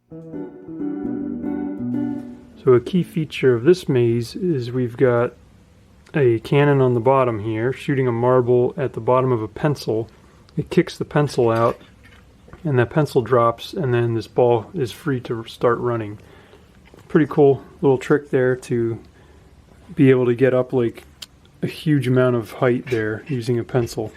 So a key feature of this maze is we've got a cannon on the bottom here shooting a marble at the bottom of a pencil. It kicks the pencil out and that pencil drops, and then this ball is free to start running. Pretty cool little trick there to be able to get up like a huge amount of height there using a pencil.